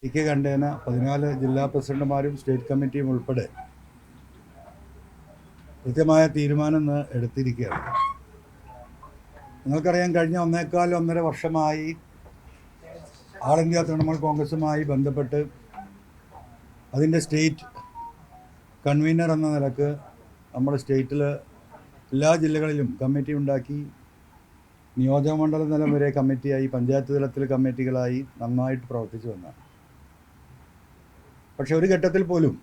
കണ്ടേന 14 ജില്ലാ പ്രസിഡന്റുമാരും സ്റ്റേറ്റ് കമ്മിറ്റിയും ഉൾപ്പെടെ കൃത്യമായ തീരുമാനം എടുത്തിരിക്കുകയാണ്. നിങ്ങൾക്കറിയാം, കഴിഞ്ഞ 1.25-1.5 വർഷമായി ആൾ ഇന്ത്യ തൃണമൂൽ കോൺഗ്രസുമായി ബന്ധപ്പെട്ട് അതിൻ്റെ സ്റ്റേറ്റ് കൺവീനർ എന്ന നിലക്ക് നമ്മുടെ സ്റ്റേറ്റിൽ എല്ലാ ജില്ലകളിലും കമ്മിറ്റി ഉണ്ടാക്കി, നിയോജകമണ്ഡലം തലം വരെ കമ്മിറ്റിയായി, പഞ്ചായത്ത് തലത്തിൽ കമ്മിറ്റികളായി നന്നായിട്ട് പ്രവർത്തിച്ചു വന്നതാണ്. പക്ഷെ ഒരു ഘട്ടത്തിൽ പോലും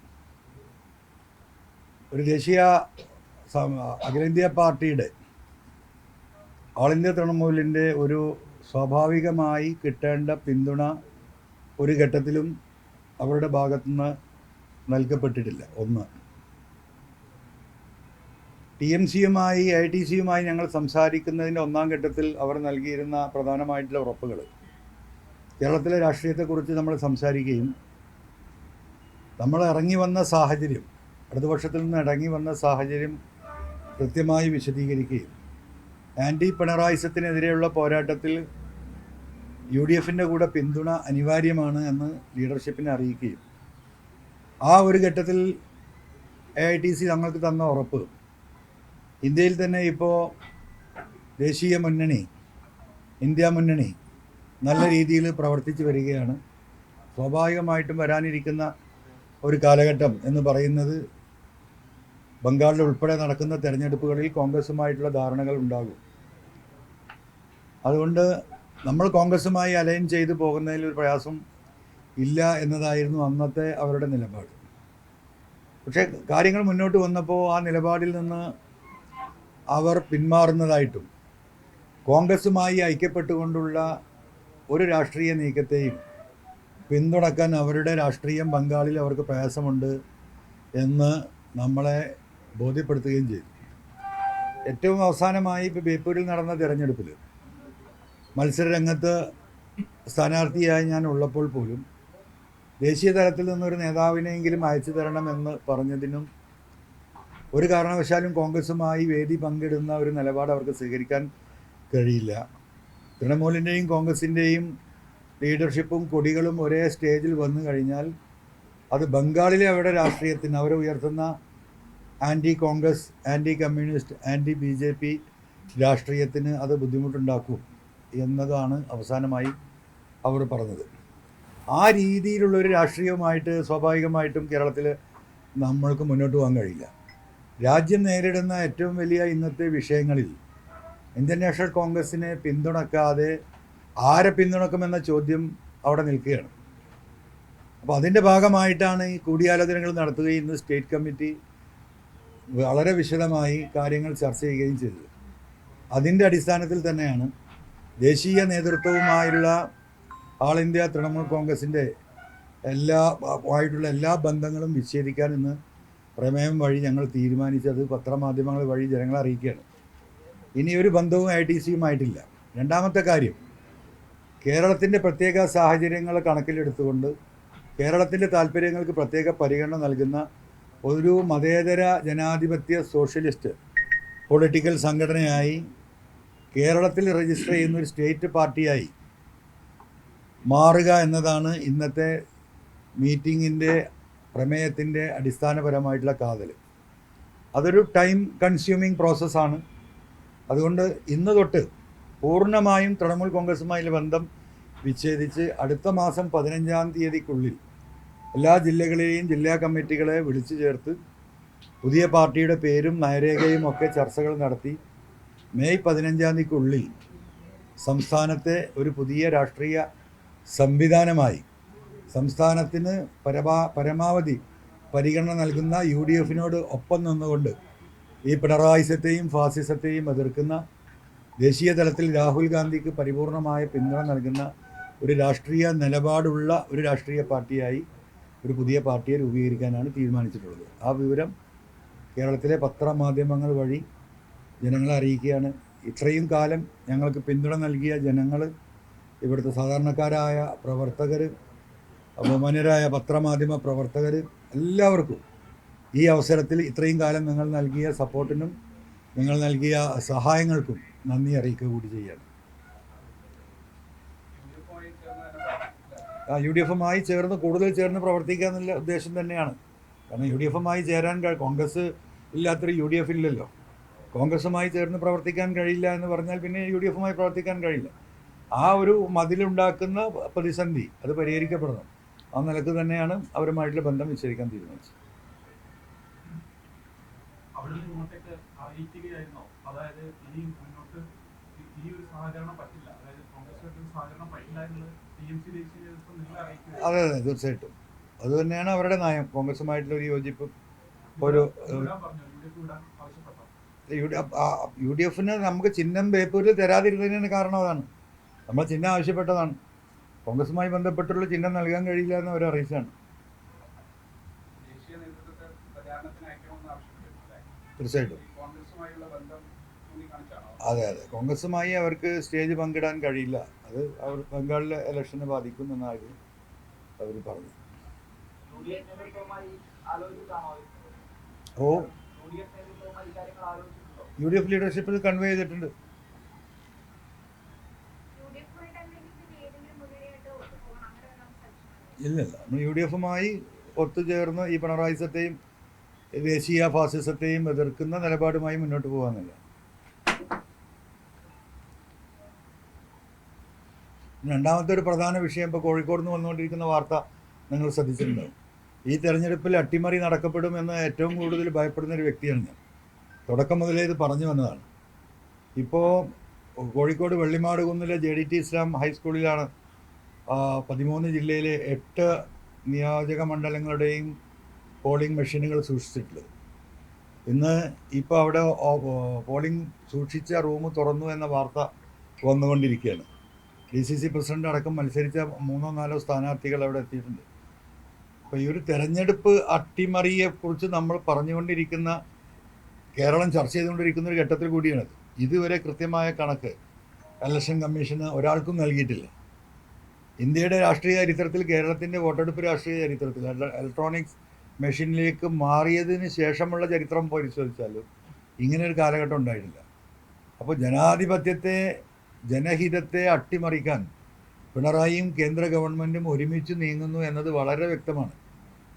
ഒരു ദേശീയ അഖിലേന്ത്യാ പാർട്ടിയുടെ ആൾ ഇന്ത്യ തൃണമൂലിൻ്റെ ഒരു സ്വാഭാവികമായി കിട്ടേണ്ട പിന്തുണ ഒരു ഘട്ടത്തിലും അവരുടെ ഭാഗത്തുനിന്ന് നൽകപ്പെട്ടിട്ടില്ല. ഒന്ന്, TMCയുമായി ITCയുമായി ഞങ്ങൾ സംസാരിക്കുന്നതിൻ്റെ ഒന്നാം ഘട്ടത്തിൽ അവർ നൽകിയിരുന്ന പ്രധാനമായിട്ടുള്ള ഉറപ്പുകൾ, കേരളത്തിലെ രാഷ്ട്രീയത്തെക്കുറിച്ച് നമ്മൾ സംസാരിക്കുകയും നമ്മൾ ഇറങ്ങി വന്ന സാഹചര്യം, ഇടതുപക്ഷത്തിൽ നിന്ന് ഇറങ്ങി വന്ന സാഹചര്യം കൃത്യമായി വിശദീകരിക്കുകയും ആൻറ്റി പിണറായിസത്തിനെതിരെയുള്ള പോരാട്ടത്തിൽ UDFൻ്റെ കൂടെ പിന്തുണ അനിവാര്യമാണ് എന്ന് ലീഡർഷിപ്പിനെ അറിയിക്കുകയും ആ ഒരു ഘട്ടത്തിൽ AITC ഞങ്ങൾക്ക് തന്ന ഉറപ്പ്, ഇന്ത്യയിൽ തന്നെ ഇപ്പോൾ ദേശീയ മുന്നണി, ഇന്ത്യ മുന്നണി നല്ല രീതിയിൽ പ്രവർത്തിച്ചു വരികയാണ്. സ്വാഭാവികമായിട്ടും വരാനിരിക്കുന്ന ഒരു കാലഘട്ടം എന്ന് പറയുന്നത് ബംഗാളിൽ ഉൾപ്പെടെ നടക്കുന്ന തെരഞ്ഞെടുപ്പുകളിൽ കോൺഗ്രസുമായിട്ടുള്ള ധാരണകൾ ഉണ്ടാകും. അതുകൊണ്ട് നമ്മൾ കോൺഗ്രസുമായി അലൈൻ ചെയ്തു പോകുന്നതിൽ ഒരു പ്രയാസം ഇല്ല എന്നതായിരുന്നു അന്നത്തെ അവരുടെ നിലപാട്. പക്ഷേ കാര്യങ്ങൾ മുന്നോട്ട് വന്നപ്പോൾ ആ നിലപാടിൽ നിന്ന് അവർ പിന്മാറുന്നതായിട്ടും കോൺഗ്രസുമായി ഐക്യപ്പെട്ടുകൊണ്ടുള്ള ഒരു രാഷ്ട്രീയ നീക്കത്തെയും പിന്തുണക്കാൻ അവരുടെ രാഷ്ട്രീയം ബംഗാളിൽ അവർക്ക് പ്രയാസമുണ്ട് എന്ന് നമ്മളെ ബോധ്യപ്പെടുത്തുകയും ചെയ്തു. ഏറ്റവും അവസാനമായി ഇപ്പോൾ ബേപ്പൂരിൽ നടന്ന തിരഞ്ഞെടുപ്പിൽ മത്സരരംഗത്ത് സ്ഥാനാർത്ഥിയായി ഞാൻ ഉള്ളപ്പോൾ പോലും ദേശീയ തലത്തിൽ നിന്നൊരു നേതാവിനെയെങ്കിലും അയച്ചു തരണമെന്ന് പറഞ്ഞതിനും ഒരു കാരണവശാലും കോൺഗ്രസുമായി വേദി പങ്കിടുന്ന ഒരു നിലപാട് അവർക്ക് സ്വീകരിക്കാൻ കഴിയില്ല. തൃണമൂലിൻ്റെയും കോൺഗ്രസിൻ്റെയും ലീഡർഷിപ്പും കൊടികളും ഒരേ സ്റ്റേജിൽ വന്നു കഴിഞ്ഞാൽ അത് ബംഗാളിലെ അവരുടെ രാഷ്ട്രീയത്തിന്, അവർ ഉയർത്തുന്ന anti Congress, anti communist, anti BJP രാഷ്ട്രീയത്തിന് അത് ബുദ്ധിമുട്ടുണ്ടാക്കും എന്നതാണ് അവസാനമായി അവർ പറഞ്ഞത്. ആ രീതിയിലുള്ളൊരു രാഷ്ട്രീയവുമായിട്ട് സ്വാഭാവികമായിട്ടും കേരളത്തിൽ നമ്മൾക്ക് മുന്നോട്ട് പോകാൻ കഴിയില്ല. രാജ്യം നേരിടുന്ന ഏറ്റവും വലിയ ഇന്നത്തെ വിഷയങ്ങളിൽ ഇന്ത്യൻ നാഷണൽ കോൺഗ്രസിനെ പിന്തുണക്കാതെ ആരെ പിന്തുണക്കുമെന്ന ചോദ്യം അവിടെ നിൽക്കുകയാണ്. അപ്പോൾ അതിൻ്റെ ഭാഗമായിട്ടാണ് ഈ കൂടിയാലോചനകൾ നടത്തുകയും ഇന്ന് സ്റ്റേറ്റ് കമ്മിറ്റി വളരെ വിശദമായി കാര്യങ്ങൾ ചർച്ച ചെയ്യുകയും ചെയ്തത്. അതിൻ്റെ അടിസ്ഥാനത്തിൽ തന്നെയാണ് ദേശീയ നേതൃത്വവുമായുള്ള ആൾ ഇന്ത്യ തൃണമൂൽ കോൺഗ്രസിൻ്റെ എല്ലാ ബന്ധങ്ങളും വിച്ഛേദിക്കാൻ ഇന്ന് പ്രമേയം വഴി ഞങ്ങൾ തീരുമാനിച്ചത് പത്രമാധ്യമങ്ങൾ വഴി ജനങ്ങളെ അറിയിക്കുകയാണ്. ഇനിയൊരു ബന്ധവും ITCയുമായിട്ടില്ല. രണ്ടാമത്തെ കാര്യം, കേരളത്തിൻ്റെ പ്രത്യേക സാഹചര്യങ്ങൾ കണക്കിലെടുത്തുകൊണ്ട് കേരളത്തിൻ്റെ താല്പര്യങ്ങൾക്ക് പ്രത്യേക പരിഗണന നൽകുന്ന ഒരു മതേതര ജനാധിപത്യ സോഷ്യലിസ്റ്റ് പൊളിറ്റിക്കൽ സംഘടനയായി കേരളത്തിൽ രജിസ്റ്റർ ചെയ്യുന്ന ഒരു സ്റ്റേറ്റ് പാർട്ടിയായി മാറുക എന്നതാണ് ഇന്നത്തെ മീറ്റിങ്ങിൻ്റെ പ്രമേയത്തിൻ്റെ അടിസ്ഥാനപരമായിട്ടുള്ള കാതൽ. അതൊരു ടൈം കൺസ്യൂമിങ് പ്രോസസ്സാണ്. അതുകൊണ്ട് ഇന്ന് തൊട്ട് പൂർണ്ണമായും തൃണമൂൽ കോൺഗ്രസുമായുള്ള ബന്ധം വിച്ഛേദിച്ച് അടുത്ത മാസം 15-ാം തീയതിക്കുള്ളിൽ എല്ലാ ജില്ലകളെയും ജില്ലാ കമ്മിറ്റികളെ വിളിച്ചു ചേർത്ത് പുതിയ പാർട്ടിയുടെ പേരും നയരേഖയും ഒക്കെ ചർച്ചകൾ നടത്തി മെയ് 15-ാം തീയതിക്കുള്ളിൽ സംസ്ഥാനത്തെ ഒരു പുതിയ രാഷ്ട്രീയ സംവിധാനമായി സംസ്ഥാനത്തിന് പരമാവധി പരിഗണന നൽകുന്ന UDFനോട് ഒപ്പം നിന്നുകൊണ്ട് ഈ പിണറായിസത്തെയും ഫാസിസത്തെയും എതിർക്കുന്ന, ദേശീയ തലത്തിൽ രാഹുൽ ഗാന്ധിക്ക് പരിപൂർണമായ പിന്തുണ നൽകുന്ന ഒരു രാഷ്ട്രീയ നിലപാടുള്ള ഒരു രാഷ്ട്രീയ പാർട്ടിയായി ഒരു പുതിയ പാർട്ടിയെ രൂപീകരിക്കാനാണ് തീരുമാനിച്ചിട്ടുള്ളത്. ആ വിവരം കേരളത്തിലെ പത്രമാധ്യമങ്ങൾ വഴി ജനങ്ങളെ അറിയിക്കുകയാണ്. ഇത്രയും കാലം ഞങ്ങൾക്ക് പിന്തുണ നൽകിയ ജനങ്ങൾ, ഇവിടുത്തെ സാധാരണക്കാരായ പ്രവർത്തകർ, ബഹുമാന്യരായ പത്രമാധ്യമ പ്രവർത്തകർ, എല്ലാവർക്കും ഈ അവസരത്തിൽ ഇത്രയും കാലം നിങ്ങൾ നൽകിയ സപ്പോർട്ടിനും നിങ്ങൾ നൽകിയ സഹായങ്ങൾക്കും നന്ദി അറിയിക്കുക കൂടി ചെയ്യാണ്. UDF-മായി ചേർന്ന് കൂടുതൽ ചേർന്ന് പ്രവർത്തിക്കുക എന്നുള്ള ഉദ്ദേശം തന്നെയാണ്. കാരണം UDF-മായി ചേരാൻ കോൺഗ്രസ് ഇല്ലാത്തൊരു UDF ഇല്ലല്ലോ. കോൺഗ്രസുമായി ചേർന്ന് പ്രവർത്തിക്കാൻ കഴിയില്ല എന്ന് പറഞ്ഞാൽ പിന്നെ UDF-മായി പ്രവർത്തിക്കാൻ കഴിയില്ല. ആ ഒരു മതിലുണ്ടാക്കുന്ന പ്രതിസന്ധി അത് പരിഹരിക്കപ്പെടണം. ആ നിലക്ക് തന്നെയാണ് അവരുമായിട്ടുള്ള ബന്ധം വിച്ഛേദിക്കാൻ തീരുമാനിച്ചത്. അതെ അതെ, തീർച്ചയായിട്ടും അത് തന്നെയാണ് അവരുടെ നയം. കോൺഗ്രസുമായിട്ടുള്ള ഒരു യോജിപ്പ് ഒരു UDF-ന് നമുക്ക് ചിഹ്നം ബേപ്പൂരിൽ തരാതിരുന്നതിന് കാരണം അതാണ്. നമ്മൾ ചിഹ്നം ആവശ്യപ്പെട്ടതാണ്. കോൺഗ്രസുമായി ബന്ധപ്പെട്ടുള്ള ചിഹ്നം നൽകാൻ കഴിയില്ല എന്ന് അവർ അറിയിച്ചാണ്. തീർച്ചയായിട്ടും അതെ അതെ, കോൺഗ്രസുമായി അവർക്ക് സ്റ്റേജ് പങ്കിടാൻ കഴിയില്ല. അത് അവർ ബംഗാളിലെ ഇലക്ഷനെ ബാധിക്കുമെന്നായിരുന്നു അവർ പറഞ്ഞു. ഓ, UDF ലീഡർഷിപ്പിൽ കൺവേ ചെയ്തിട്ടുണ്ട്. ഇല്ലല്ല, നമ്മൾ UDF-മായി ഒത്തുചേർന്ന് ഈ പിണറായിസത്തെയും ദേശീയ ഫാസിസത്തെയും എതിർക്കുന്ന നിലപാടുമായി മുന്നോട്ട് പോകാമെന്നില്ല. രണ്ടാമത്തെ ഒരു പ്രധാന വിഷയം, ഇപ്പോൾ കോഴിക്കോട് നിന്ന് വന്നുകൊണ്ടിരിക്കുന്ന വാർത്ത നിങ്ങൾ ശ്രദ്ധിച്ചിട്ടുണ്ടാവും. ഈ തെരഞ്ഞെടുപ്പിൽ അട്ടിമറി നടക്കപ്പെടുമെന്ന് ഏറ്റവും കൂടുതൽ ഭയപ്പെടുന്ന ഒരു വ്യക്തിയാണ് ഞാൻ. തുടക്കം മുതലേ ഇത് പറഞ്ഞു വന്നതാണ്. ഇപ്പോൾ കോഴിക്കോട് വെള്ളിമാട് കുന്നിലെ JDT ഇസ്ലാം ഹൈസ്കൂളിലാണ് 13 ജില്ലയിലെ 8 നിയോജക മണ്ഡലങ്ങളുടെയും പോളിംഗ് മെഷീനുകൾ സൂക്ഷിച്ചിട്ടുള്ളത്. ഇന്ന് ഇപ്പോൾ അവിടെ പോളിംഗ് സൂക്ഷിച്ച റൂം തുറന്നു എന്ന വാർത്ത വന്നുകൊണ്ടിരിക്കുകയാണ്. DCC പ്രസിഡന്റ് അടക്കം മത്സരിച്ച 3-4 സ്ഥാനാർത്ഥികൾ അവിടെ എത്തിയിട്ടുണ്ട്. അപ്പോൾ ഈ ഒരു തെരഞ്ഞെടുപ്പ് അട്ടിമറിയെക്കുറിച്ച് നമ്മൾ പറഞ്ഞുകൊണ്ടിരിക്കുന്ന, കേരളം ചർച്ച ചെയ്തുകൊണ്ടിരിക്കുന്ന ഒരു ഘട്ടത്തിൽ കൂടിയാണത്. ഇതുവരെ കൃത്യമായ കണക്ക് ഇലക്ഷൻ കമ്മീഷന് ഒരാൾക്കും നൽകിയിട്ടില്ല. ഇന്ത്യയുടെ രാഷ്ട്രീയ ചരിത്രത്തിൽ, കേരളത്തിൻ്റെ വോട്ടെടുപ്പ് രാഷ്ട്രീയ ചരിത്രത്തിൽ ഇലക്ട്രോണിക്സ് മെഷീനിലേക്ക് മാറിയതിന് ശേഷമുള്ള ചരിത്രം പരിശോധിച്ചാലും ഇങ്ങനെയൊരു കാലഘട്ടം ഉണ്ടായിട്ടില്ല. അപ്പോൾ ജനാധിപത്യത്തെ, ജനഹിതത്തെ അട്ടിമറിക്കാൻ പിണറായിയും കേന്ദ്ര ഗവൺമെൻറ്റും ഒരുമിച്ച് നീങ്ങുന്നു എന്നത് വളരെ വ്യക്തമാണ്.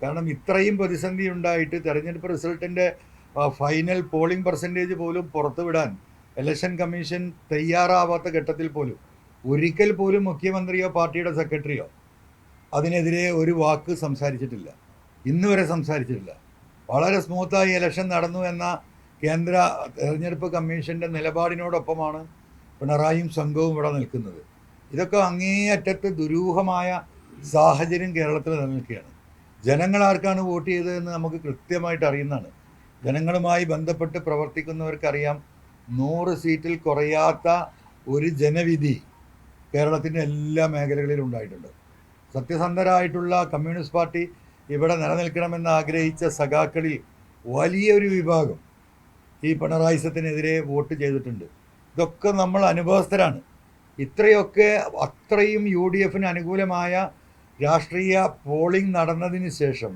കാരണം ഇത്രയും പ്രതിസന്ധി ഉണ്ടായിട്ട് തെരഞ്ഞെടുപ്പ് റിസൾട്ടിൻ്റെ ഫൈനൽ പോളിംഗ് പെർസെൻറ്റേജ് പോലും പുറത്തുവിടാൻ ഇലക്ഷൻ കമ്മീഷൻ തയ്യാറാവാത്ത ഘട്ടത്തിൽ പോലും ഒരിക്കൽ പോലും മുഖ്യമന്ത്രിയോ പാർട്ടിയുടെ സെക്രട്ടറിയോ അതിനെതിരെ ഒരു വാക്ക് സംസാരിച്ചിട്ടില്ല. ഇന്ന് വരെ സംസാരിച്ചിട്ടില്ല. വളരെ സ്മൂത്തായി ഇലക്ഷൻ നടന്നു എന്ന കേന്ദ്ര തെരഞ്ഞെടുപ്പ് കമ്മീഷൻ്റെ നിലപാടിനോടൊപ്പമാണ് പിണറായിയും സംഘവും ഇവിടെ നിൽക്കുന്നത്. ഇതൊക്കെ അങ്ങേയറ്റത്ത് ദുരൂഹമായ സാഹചര്യം കേരളത്തിൽ നിലനിൽക്കുകയാണ്. ജനങ്ങൾ ആർക്കാണ് വോട്ട് ചെയ്തതെന്ന് നമുക്ക് കൃത്യമായിട്ട് അറിയുന്നതാണ്. ജനങ്ങളുമായി ബന്ധപ്പെട്ട് പ്രവർത്തിക്കുന്നവർക്കറിയാം, 100 സീറ്റിൽ കുറയാത്ത ഒരു ജനവിധി കേരളത്തിൻ്റെ എല്ലാ മേഖലകളിലും ഉണ്ടായിട്ടുണ്ട്. സത്യസന്ധരായിട്ടുള്ള കമ്മ്യൂണിസ്റ്റ് പാർട്ടി ഇവിടെ നിലനിൽക്കണമെന്ന് ആഗ്രഹിച്ച സഖാക്കളിൽ വലിയൊരു വിഭാഗം ഈ പിണറായിസത്തിനെതിരെ വോട്ട് ചെയ്തിട്ടുണ്ട്. ഇതൊക്കെ നമ്മൾ അനുഭവസ്ഥരാണ്. ഇത്രയൊക്കെ അത്രയും UDF-ന് അനുകൂലമായ രാഷ്ട്രീയ പോളിംഗ് നടന്നതിന് ശേഷം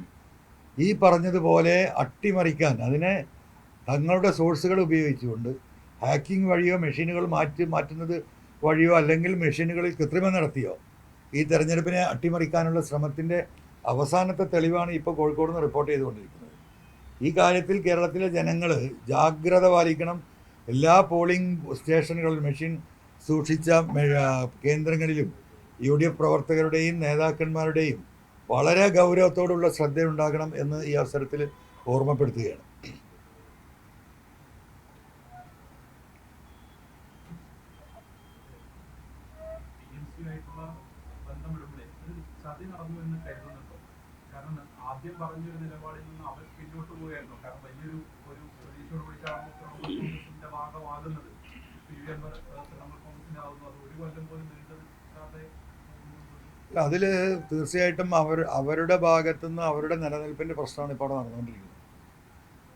ഈ പറഞ്ഞതുപോലെ അട്ടിമറിക്കാൻ, അതിനെ തങ്ങളുടെ സോഴ്സുകൾ ഉപയോഗിച്ചുകൊണ്ട് ഹാക്കിംഗ് വഴിയോ മെഷീനുകൾ മാറ്റുന്നത് വഴിയോ അല്ലെങ്കിൽ മെഷീനുകളിൽ കൃത്രിമം നടത്തിയോ ഈ തെരഞ്ഞെടുപ്പിനെ അട്ടിമറിക്കാനുള്ള ശ്രമത്തിൻ്റെ അവസാനത്തെ തെളിവാണ് ഇപ്പോൾ കോഴിക്കോട് നിന്ന് റിപ്പോർട്ട് ചെയ്തുകൊണ്ടിരിക്കുന്നത്. ഈ കാര്യത്തിൽ കേരളത്തിലെ ജനങ്ങൾ ജാഗ്രത പാലിക്കണം. എല്ലാ പോളിംഗ് സ്റ്റേഷനുകളിലും, മെഷീൻ സൂക്ഷിച്ച കേന്ദ്രങ്ങളിലും UDF പ്രവർത്തകരുടെയും നേതാക്കന്മാരുടെയും വളരെ ഗൗരവത്തോടുള്ള ശ്രദ്ധയുണ്ടാകണം എന്ന് ഈ അവസരത്തിൽ ഓർമ്മപ്പെടുത്തുകയാണ്. ആദ്യം പറഞ്ഞൊരു നിലപാടിൽ നിന്ന് അവർ പിന്നോട്ട് പോവുകയായിരുന്നു. കാരണം വലിയൊരു പ്രതീക്ഷയോട് കൂടിയിട്ടാണ് ഭാഗമാകുന്നത്. കോൺഗ്രസിന്റെ ആകുന്നു. അത് ഒരു കൊല്ലം പോലും നീണ്ടത്. അതിൽ തീർച്ചയായിട്ടും അവരുടെ ഭാഗത്തുനിന്ന് അവരുടെ നിലനിൽപ്പിൻ്റെ പ്രശ്നമാണ് ഇപ്പോൾ അവിടെ നടന്നുകൊണ്ടിരിക്കുന്നത്.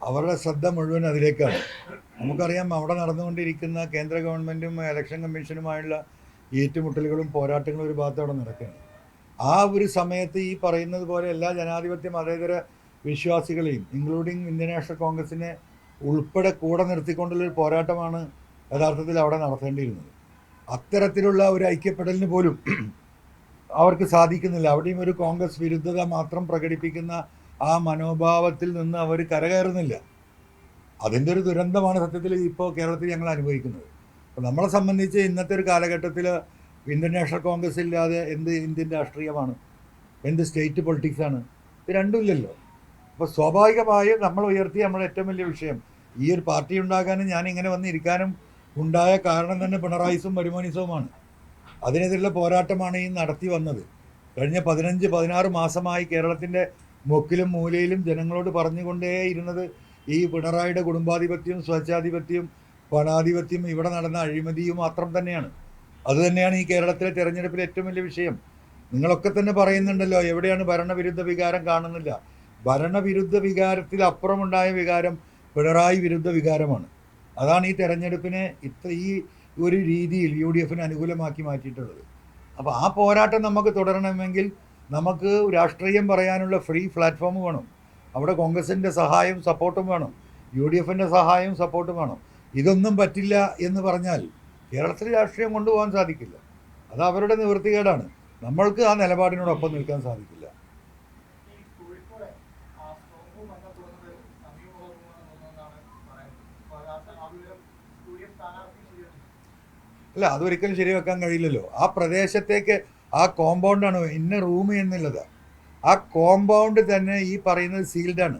അവരുടെ ശ്രദ്ധ മുഴുവൻ അതിലേക്കാണ്. നമുക്കറിയാം, അവിടെ നടന്നുകൊണ്ടിരിക്കുന്ന കേന്ദ്ര ഗവൺമെൻറ്റും ഇലക്ഷൻ കമ്മീഷനുമായുള്ള ഏറ്റുമുട്ടലുകളും പോരാട്ടങ്ങളും ഒരു ഭാഗത്ത് അവിടെ നടക്കുകയാണ്. ആ ഒരു സമയത്ത് ഈ പറയുന്നത് പോലെ എല്ലാ ജനാധിപത്യ മതേതര വിശ്വാസികളെയും ഇൻക്ലൂഡിങ് ഇന്ത്യൻ നാഷണൽ കോൺഗ്രസിനെ ഉൾപ്പെടെ കൂടെ നിർത്തിക്കൊണ്ടുള്ളൊരു പോരാട്ടമാണ് യഥാർത്ഥത്തിൽ അവിടെ നടത്തേണ്ടിയിരുന്നത്. അത്തരത്തിലുള്ള ഒരു ഐക്യപ്പെടലിന് പോലും അവർക്ക് സാധിക്കുന്നില്ല. അവിടെയും ഒരു കോൺഗ്രസ് വിരുദ്ധത മാത്രം പ്രകടിപ്പിക്കുന്ന ആ മനോഭാവത്തിൽ നിന്ന് അവർ കരകയറുന്നില്ല. അതിൻ്റെ ഒരു ദുരന്തമാണ് സത്യത്തിൽ ഇപ്പോൾ കേരളത്തിൽ ഞങ്ങൾ അനുഭവിക്കുന്നത്. അപ്പോൾ നമ്മളെ സംബന്ധിച്ച് ഇന്നത്തെ ഒരു കാലഘട്ടത്തിൽ ഇന്ത്യൻ നാഷണൽ കോൺഗ്രസ് ഇല്ലാതെ എന്ത് ഇന്ത്യൻ രാഷ്ട്രീയമാണ്, എന്ത് സ്റ്റേറ്റ് പൊളിറ്റിക്സാണ്? ഇത് രണ്ടുമില്ലല്ലോ. അപ്പോൾ സ്വാഭാവികമായും നമ്മൾ ഉയർത്തിയ നമ്മുടെ ഏറ്റവും വലിയ വിഷയം, ഈ ഒരു പാർട്ടി ഉണ്ടാകാനും ഞാൻ ഇങ്ങനെ വന്നിരിക്കാനും ഉണ്ടായ കാരണം തന്നെ പിണറായിസും വരുമാനിസവുമാണ്. അതിനെതിരെയുള്ള പോരാട്ടമാണ് ഈ നടത്തി വന്നത്. കഴിഞ്ഞ 15-16 മാസമായി കേരളത്തിൻ്റെ മുക്കിലും മൂലയിലും ജനങ്ങളോട് പറഞ്ഞുകൊണ്ടേയിരുന്നത് ഈ പിണറായിയുടെ കുടുംബാധിപത്യവും സ്വേച്ഛാധിപത്യവും പണാധിപത്യവും ഇവിടെ നടന്ന അഴിമതിയും മാത്രം തന്നെയാണ്. അതുതന്നെയാണ് ഈ കേരളത്തിലെ തെരഞ്ഞെടുപ്പിലെ ഏറ്റവും വലിയ വിഷയം. നിങ്ങളൊക്കെ തന്നെ പറയുന്നുണ്ടല്ലോ, എവിടെയാണ് ഭരണവിരുദ്ധ വികാരം കാണുന്നില്ല. ഭരണവിരുദ്ധ വികാരത്തിൽ അപ്പുറമുണ്ടായ വികാരം പിണറായി വിരുദ്ധ വികാരമാണ്. അതാണ് ഈ തെരഞ്ഞെടുപ്പിനെ ഈ ഒരു രീതിയിൽ UDF അനുകൂലമാക്കി മാറ്റിയിട്ടുള്ളത്. അപ്പോൾ ആ പോരാട്ടം നമുക്ക് തുടരണമെങ്കിൽ നമുക്ക് രാഷ്ട്രീയം പറയാനുള്ള ഫ്രീ പ്ലാറ്റ്ഫോം വേണം. അവിടെ കോൺഗ്രസിൻ്റെ സഹായവും സപ്പോർട്ടും വേണം, UDF സഹായവും സപ്പോർട്ടും വേണം. ഇതൊന്നും പറ്റില്ല എന്ന് പറഞ്ഞാൽ കേരളത്തിൽ രാഷ്ട്രീയം കൊണ്ടുപോകാൻ സാധിക്കില്ല. അത് അവരുടെ നിവൃത്തികേടാണ്. നമ്മൾക്ക് ആ നിലപാടിനോടൊപ്പം നിൽക്കാൻ സാധിക്കില്ല. അല്ല, അതൊരിക്കലും ശരിവെക്കാൻ കഴിയില്ലല്ലോ. ആ പ്രദേശത്തേക്ക് ആ കോമ്പൗണ്ടാണ് ഇന്ന റൂം എന്നുള്ളത്. ആ കോമ്പൗണ്ട് തന്നെ ഈ പറയുന്നത് സീൽഡാണ്.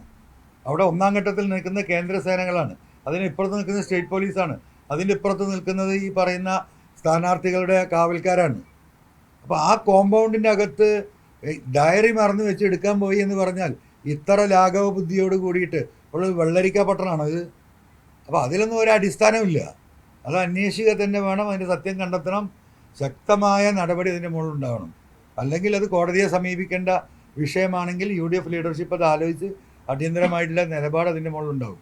അവിടെ ഒന്നാം ഘട്ടത്തിൽ നിൽക്കുന്ന കേന്ദ്ര സേനകളാണ്, അതിന് ഇപ്പുറത്ത് നിൽക്കുന്ന സ്റ്റേറ്റ് പോലീസാണ്, അതിൻ്റെ ഇപ്പുറത്ത് നിൽക്കുന്നത് ഈ പറയുന്ന സ്ഥാനാർത്ഥികളുടെ കാവൽക്കാരാണ്. അപ്പോൾ ആ കോമ്പൗണ്ടിൻ്റെ അകത്ത് ഡയറി മറന്നു വെച്ച് എടുക്കാൻ പോയി എന്ന് പറഞ്ഞാൽ ഇത്ര ലാഘവ ബുദ്ധിയോട് കൂടിയിട്ട് ഉള്ള വെള്ളരിക്ക പട്ടണമാണോ ഇത്? അപ്പോൾ അതിലൊന്നും ഒരു അടിസ്ഥാനമില്ല. അത് അന്വേഷിക്കുക തന്നെ വേണം, അതിൻ്റെ സത്യം കണ്ടെത്തണം, ശക്തമായ നടപടി അതിൻ്റെ മുകളിൽ ഉണ്ടാവണം. അല്ലെങ്കിൽ അത് കോടതിയെ സമീപിക്കേണ്ട വിഷയമാണെങ്കിൽ UDF ലീഡർഷിപ്പ് അത് ആലോചിച്ച് അടിയന്തരമായിട്ടുള്ള നിലപാട് അതിൻ്റെ മുകളിൽ ഉണ്ടാവും.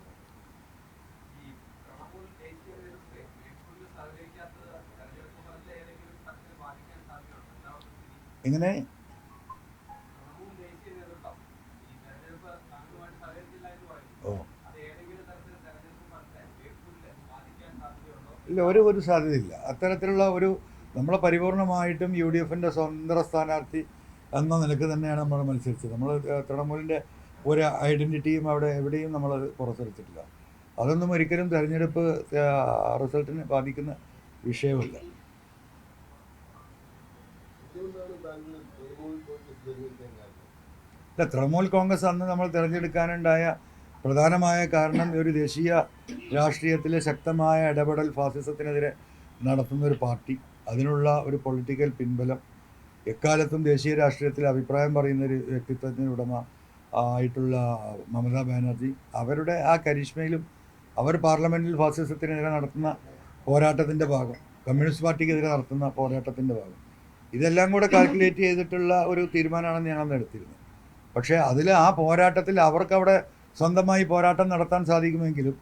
എങ്ങനെ? ഓ ഇല്ല, ഒരു സാധ്യതയില്ല. അത്തരത്തിലുള്ള നമ്മളെ പരിപൂർണമായിട്ടും UDF സ്വതന്ത്ര സ്ഥാനാർത്ഥി എന്ന നിലക്ക് തന്നെയാണ് നമ്മൾ മത്സരിച്ചത്. നമ്മൾ തൃണമൂലിൻ്റെ ഒരു ഐഡൻറ്റിറ്റിയും അവിടെ എവിടെയും നമ്മൾ പുറത്തെടുത്തിട്ടില്ല. അതൊന്നും ഒരിക്കലും തെരഞ്ഞെടുപ്പ് റിസൾട്ടിനെ ബാധിക്കുന്ന വിഷയമല്ല. ഇല്ല, തൃണമൂൽ കോൺഗ്രസ് അന്ന് നമ്മൾ തിരഞ്ഞെടുക്കാനുണ്ടായ പ്രധാനമായ കാരണം ഒരു ദേശീയ രാഷ്ട്രീയത്തിലെ ശക്തമായ ഇടപെടൽ ഫാസിസത്തിനെതിരെ നടത്തുന്നൊരു പാർട്ടി, അതിനുള്ള ഒരു പൊളിറ്റിക്കൽ പിൻബലം, എക്കാലത്തും ദേശീയ രാഷ്ട്രീയത്തിൽ അഭിപ്രായം പറയുന്നൊരു വ്യക്തിത്വത്തിന് ഉടമ ആയിട്ടുള്ള മമതാ ബാനർജി, അവരുടെ ആ കരിഷ്മയിലും അവർ പാർലമെൻറ്റിൽ ഫാസിസത്തിനെതിരെ നടത്തുന്ന പോരാട്ടത്തിൻ്റെ ഭാഗം, കമ്മ്യൂണിസ്റ്റ് പാർട്ടിക്കെതിരെ നടത്തുന്ന പോരാട്ടത്തിൻ്റെ ഭാഗം, ഇതെല്ലാം കൂടെ കാൽക്കുലേറ്റ് ചെയ്തിട്ടുള്ള ഒരു തീരുമാനമാണെന്ന് ഞങ്ങൾ എടുത്തിരുന്നത്. പക്ഷേ ആ പോരാട്ടത്തിൽ അവർക്കവിടെ സ്വന്തമായി പോരാട്ടം നടത്താൻ സാധിക്കുമെങ്കിലും